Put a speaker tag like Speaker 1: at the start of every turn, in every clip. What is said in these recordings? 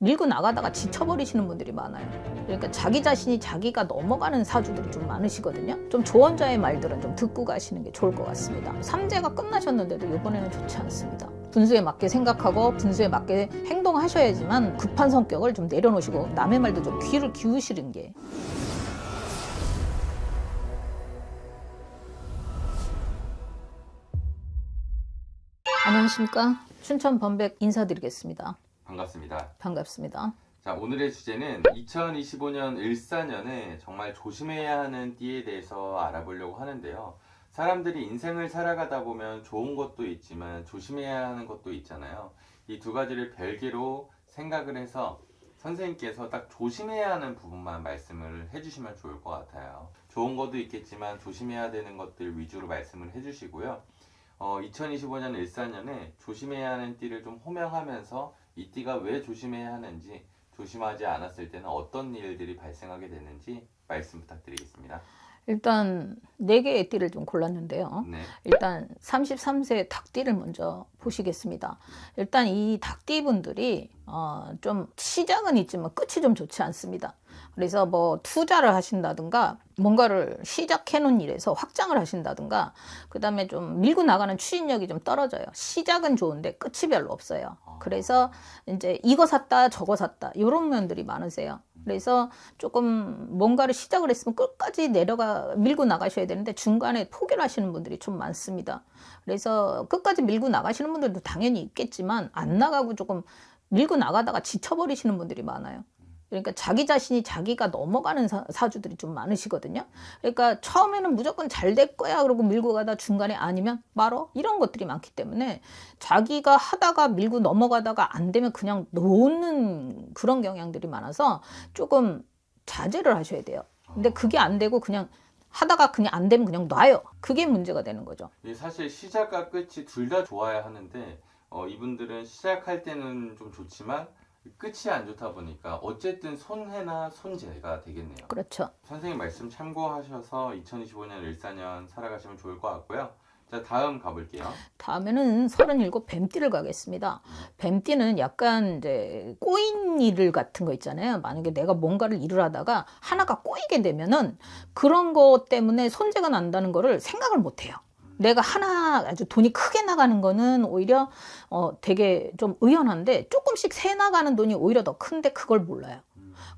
Speaker 1: 밀고 나가다가 지쳐버리시는 분들이 많아요. 그러니까 자기 자신이 자기가 넘어가는 사주들이 좀 많으시거든요. 좀 조언자의 말들은 좀 듣고 가시는 게 좋을 것 같습니다. 삼재가 끝나셨는데도 이번에는 좋지 않습니다. 분수에 맞게 생각하고 분수에 맞게 행동하셔야지만 급한 성격을 좀 내려놓으시고 남의 말도 좀 귀를 기우시는 게. 안녕하십니까. 춘천 범백 인사드리겠습니다.
Speaker 2: 반갑습니다.
Speaker 1: 반갑습니다.
Speaker 2: 자, 오늘의 주제는 2025년 을사년에 정말 조심해야 하는 띠에 대해서 알아보려고 하는데요. 사람들이 인생을 살아가다 보면 좋은 것도 있지만 조심해야 하는 것도 있잖아요. 이 두 가지를 별개로 생각을 해서 선생님께서 딱 조심해야 하는 부분만 말씀을 해주시면 좋을 것 같아요. 좋은 것도 있겠지만 조심해야 되는 것들 위주로 말씀을 해주시고요. 2025년 을사년에 조심해야 하는 띠를 좀 호명하면서 이 띠가 왜 조심해야 하는지, 조심하지 않았을 때는 어떤 일들이 발생하게 되는지 말씀 부탁드리겠습니다.
Speaker 1: 일단 4개의 띠를 좀 골랐는데요.
Speaker 2: 네.
Speaker 1: 일단 33세 닭띠를 먼저 보시겠습니다. 일단 이 닭띠분들이 좀 시작은 있지만 끝이 좀 좋지 않습니다. 그래서 뭐 투자를 하신다든가 뭔가를 시작해 놓은 일에서 확장을 하신다든가 그 다음에 좀 밀고 나가는 추진력이 좀 떨어져요. 시작은 좋은데 끝이 별로 없어요. 그래서 이제 이거 샀다 저거 샀다 이런 면들이 많으세요. 그래서 조금 뭔가를 시작을 했으면 끝까지 밀고 나가셔야 되는데 중간에 포기를 하시는 분들이 좀 많습니다. 그래서 끝까지 밀고 나가시는 분들도 당연히 있겠지만 안 나가고 조금 밀고 나가다가 지쳐버리시는 분들이 많아요. 그러니까 자기 자신이 자기가 넘어가는 사주들이 좀 많으시거든요. 그러니까 처음에는 무조건 잘 될 거야 그러고 밀고 가다 중간에 아니면 말어 이런 것들이 많기 때문에 자기가 하다가 밀고 넘어가다가 안 되면 그냥 놓는 그런 경향들이 많아서 조금 자제를 하셔야 돼요. 근데 그게 안 되고 그냥 하다가 그냥 안 되면 그냥 놔요. 그게 문제가 되는 거죠.
Speaker 2: 사실 시작과 끝이 둘 다 좋아야 하는데 이분들은 시작할 때는 좀 좋지만 끝이 안 좋다 보니까 어쨌든 손해나 손재가 되겠네요.
Speaker 1: 그렇죠.
Speaker 2: 선생님 말씀 참고하셔서 2025년 을사년 살아가시면 좋을 것 같고요. 자, 다음 가볼게요.
Speaker 1: 다음에는 37 뱀띠를 가겠습니다. 뱀띠는 약간 이제 꼬인 일 같은 거 있잖아요. 만약에 내가 뭔가를 일을 하다가 하나가 꼬이게 되면은 그런 것 때문에 손재가 난다는 거를 생각을 못 해요. 내가 하나 아주 돈이 크게 나가는 거는 오히려 되게 좀 의연한데 조금씩 새 나가는 돈이 오히려 더 큰데 그걸 몰라요.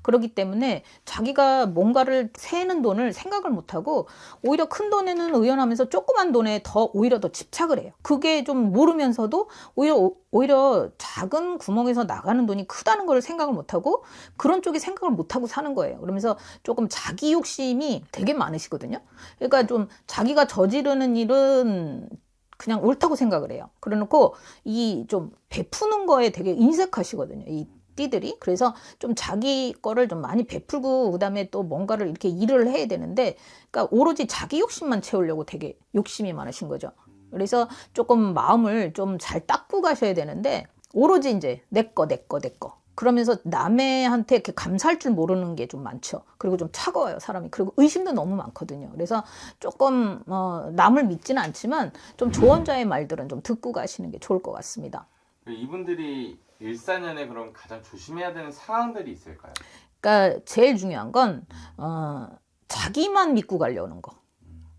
Speaker 1: 그렇기 때문에 자기가 뭔가를 새는 돈을 생각을 못하고 오히려 큰 돈에는 의연하면서 조그만 돈에 오히려 더 집착을 해요. 그게 좀 모르면서도 오히려 작은 구멍에서 나가는 돈이 크다는 걸 생각을 못하고 그런 쪽에 생각을 못하고 사는 거예요. 그러면서 조금 자기 욕심이 되게 많으시거든요. 그러니까 좀 자기가 저지르는 일은 그냥 옳다고 생각을 해요. 그래놓고 이 좀 베푸는 거에 되게 인색하시거든요. 이 띠들이. 그래서 좀 자기 거를 좀 많이 베풀고 그다음에 또 뭔가를 이렇게 일을 해야 되는데 그러니까 오로지 자기 욕심만 채우려고 되게 욕심이 많으신 거죠. 그래서 조금 마음을 좀 잘 닦고 가셔야 되는데 오로지 이제 내 거 그러면서 남한테 이렇게 감사할 줄 모르는 게 좀 많죠. 그리고 좀 차가워요, 사람이. 그리고 의심도 너무 많거든요. 그래서 조금 남을 믿지는 않지만 좀 조언자의 말들은 좀 듣고 가시는 게 좋을 것 같습니다.
Speaker 2: 이분들이 을사년에 그럼 가장 조심해야 되는 상황들이 있을까요?
Speaker 1: 그러니까 제일 중요한 건 자기만 믿고 가려는 거.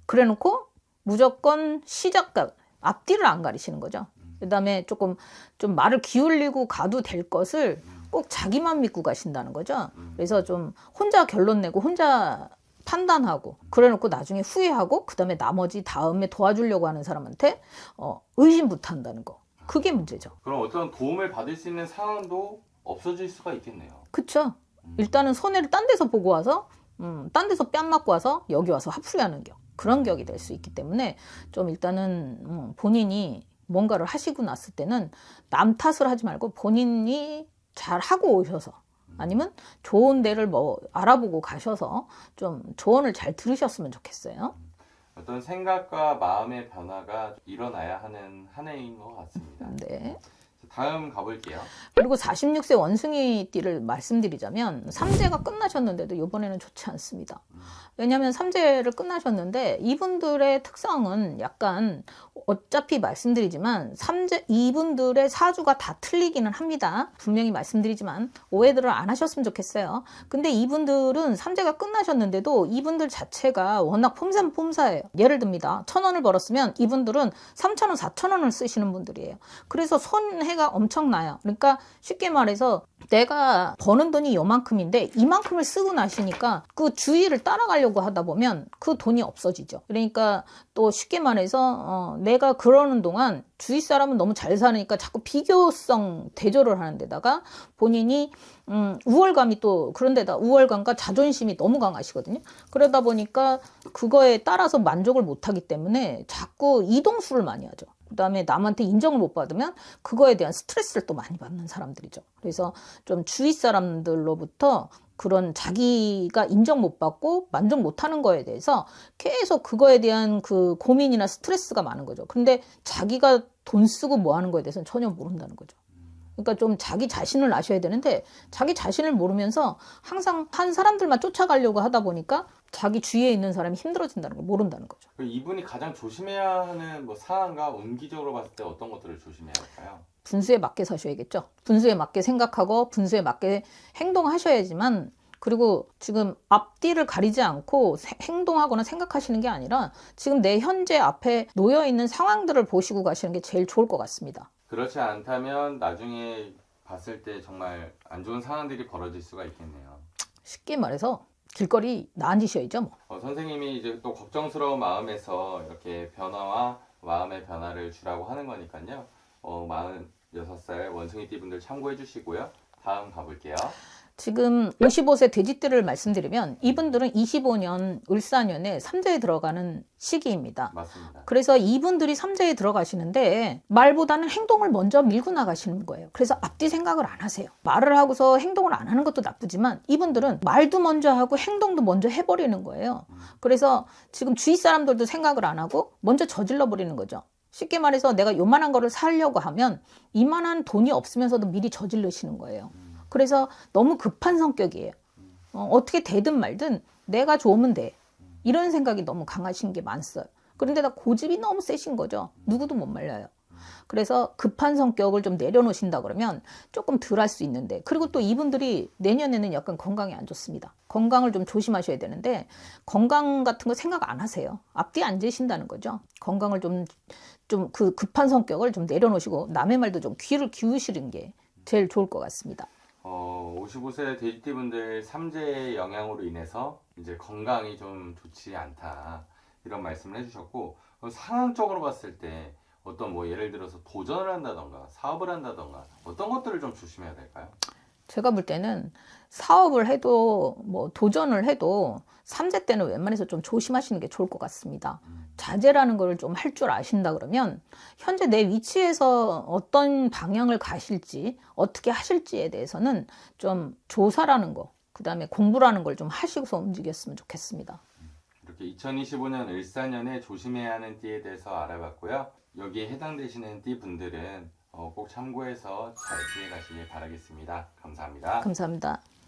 Speaker 1: 그래놓고 무조건 시작과 앞뒤를 안 가리시는 거죠. 그다음에 조금 좀 말을 기울이고 가도 될 것을 꼭 자기만 믿고 가신다는 거죠. 그래서 좀 혼자 결론 내고 혼자 판단하고 그래놓고 나중에 후회하고 그다음에 나머지 다음에 도와주려고 하는 사람한테 의심부터 거. 그게 문제죠.
Speaker 2: 그럼 어떤 도움을 받을 수 있는 상황도 없어질 수가 있겠네요.
Speaker 1: 그쵸. 일단은 손해를 딴 데서 보고 와서 딴 데서 뺨 맞고 와서 여기 와서 화풀이하는 그런 격이 될 수 있기 때문에 좀 일단은 본인이 뭔가를 하시고 났을 때는 남 탓을 하지 말고 본인이 잘 하고 오셔서 아니면 좋은 데를 뭐 알아보고 가셔서 좀 조언을 잘 들으셨으면 좋겠어요.
Speaker 2: 어떤 생각과 마음의 변화가 일어나야 하는 한 해인 것 같습니다.
Speaker 1: 네.
Speaker 2: 다음 가볼게요.
Speaker 1: 그리고 46세 원숭이띠를 말씀드리자면 삼재가 끝나셨는데도 이번에는 좋지 않습니다. 왜냐하면 삼재를 끝나셨는데 이분들의 특성은 약간 어차피 말씀드리지만 이분들의 사주가 다 틀리기는 합니다. 분명히 말씀드리지만 오해들을 안 하셨으면 좋겠어요. 근데 이분들은 삼재가 끝나셨는데도 이분들 자체가 워낙 폼사예요. 예를 듭니다. 1,000원을 벌었으면 이분들은 3,000원, 4,000원을 쓰시는 분들이에요. 그래서 손해가 엄청나요. 그러니까 쉽게 말해서 내가 버는 돈이 요만큼인데 이만큼을 쓰고 나시니까 그 주위를 따라가려고 하다 보면 그 돈이 없어지죠. 그러니까 또 쉽게 말해서 내가 그러는 동안 주위 사람은 너무 잘 사니까 자꾸 비교성 대조를 하는 데다가 본인이 우월감이 또 그런데다 우월감과 자존심이 너무 강하시거든요. 그러다 보니까 그거에 따라서 만족을 못하기 때문에 자꾸 이동수를 많이 하죠. 그다음에 남한테 인정을 못 받으면 그거에 대한 스트레스를 또 많이 받는 사람들이죠. 그래서 좀 주위 사람들로부터 그런 자기가 인정 못 받고 만족 못 하는 거에 대해서 계속 그거에 대한 그 고민이나 스트레스가 많은 거죠. 근데 자기가 돈 쓰고 뭐 하는 거에 대해서는 전혀 모른다는 거죠. 그러니까 좀 자기 자신을 아셔야 되는데 자기 자신을 모르면서 항상 한 사람들만 쫓아가려고 하다 보니까 자기 주위에 있는 사람이 힘들어진다는 걸 모른다는 거죠.
Speaker 2: 이분이 가장 조심해야 하는 뭐 상황과 운기적으로 봤을 때 어떤 것들을 조심해야 할까요?
Speaker 1: 분수에 맞게 사셔야겠죠. 분수에 맞게 생각하고 분수에 맞게 행동하셔야지만 그리고 지금 앞뒤를 가리지 않고 행동하거나 생각하시는 게 아니라 지금 내 현재 앞에 놓여있는 상황들을 보시고 가시는 게 제일 좋을 것 같습니다.
Speaker 2: 그렇지 않다면 나중에 봤을 때 정말 안 좋은 상황들이 벌어질 수가 있겠네요.
Speaker 1: 쉽게 말해서 길거리 나앉으셔야죠. 뭐.
Speaker 2: 선생님이 이제 또 걱정스러운 마음에서 이렇게 변화와 마음의 변화를 주라고 하는 거니까요. 46살 원숭이띠 분들 참고해 주시고요. 다음 가볼게요.
Speaker 1: 지금 55세 돼지띠를 말씀드리면 이분들은 25년 을사년에 삼재에 들어가는 시기입니다.
Speaker 2: 맞습니다.
Speaker 1: 그래서 이분들이 삼재에 들어가시는데 말보다는 행동을 먼저 밀고 나가시는 거예요. 그래서 앞뒤 생각을 안 하세요. 말을 하고서 행동을 안 하는 것도 나쁘지만 이분들은 말도 먼저 하고 행동도 먼저 해버리는 거예요. 그래서 지금 주위 사람들도 생각을 안 하고 먼저 저질러 버리는 거죠. 쉽게 말해서 내가 요만한 거를 사려고 하면 이만한 돈이 없으면서도 미리 저질르시는 거예요. 그래서 너무 급한 성격이에요. 어떻게 되든 말든 내가 좋으면 돼. 이런 생각이 너무 강하신 게 많았어요. 그런데다 고집이 너무 세신 거죠. 누구도 못 말려요. 그래서 급한 성격을 좀 내려놓으신다 그러면 조금 덜 할 수 있는데 그리고 또 이분들이 내년에는 약간 건강이 안 좋습니다. 건강을 좀 조심하셔야 되는데 건강 같은 거 생각 안 하세요. 앞뒤 앉으신다는 거죠. 건강을 좀 그 급한 성격을 좀 내려놓으시고 남의 말도 좀 귀를 기우시는 게 제일 좋을 것 같습니다.
Speaker 2: 55세 돼지띠 분들 삼재의 영향으로 인해서 이제 건강이 좀 좋지 않다 이런 말씀을 해주셨고 상황적으로 봤을 때 어떤 뭐 예를 들어서 도전을 한다던가 사업을 한다던가 어떤 것들을 좀 조심해야 될까요?
Speaker 1: 제가 볼 때는 사업을 해도 뭐 도전을 해도 삼재 때는 웬만해서 좀 조심하시는 게 좋을 것 같습니다. 자제라는 걸 좀 할 줄 아신다 그러면 현재 내 위치에서 어떤 방향을 가실지 어떻게 하실지에 대해서는 좀 조사라는 거 그다음에 공부라는 걸 좀 하시고서 움직였으면 좋겠습니다.
Speaker 2: 이렇게 2025년 을사년에 조심해야 하는 띠에 대해서 알아봤고요. 여기에 해당되시는 띠 분들은 꼭 참고해서 잘 지내가시길 바라겠습니다. 감사합니다.
Speaker 1: 감사합니다.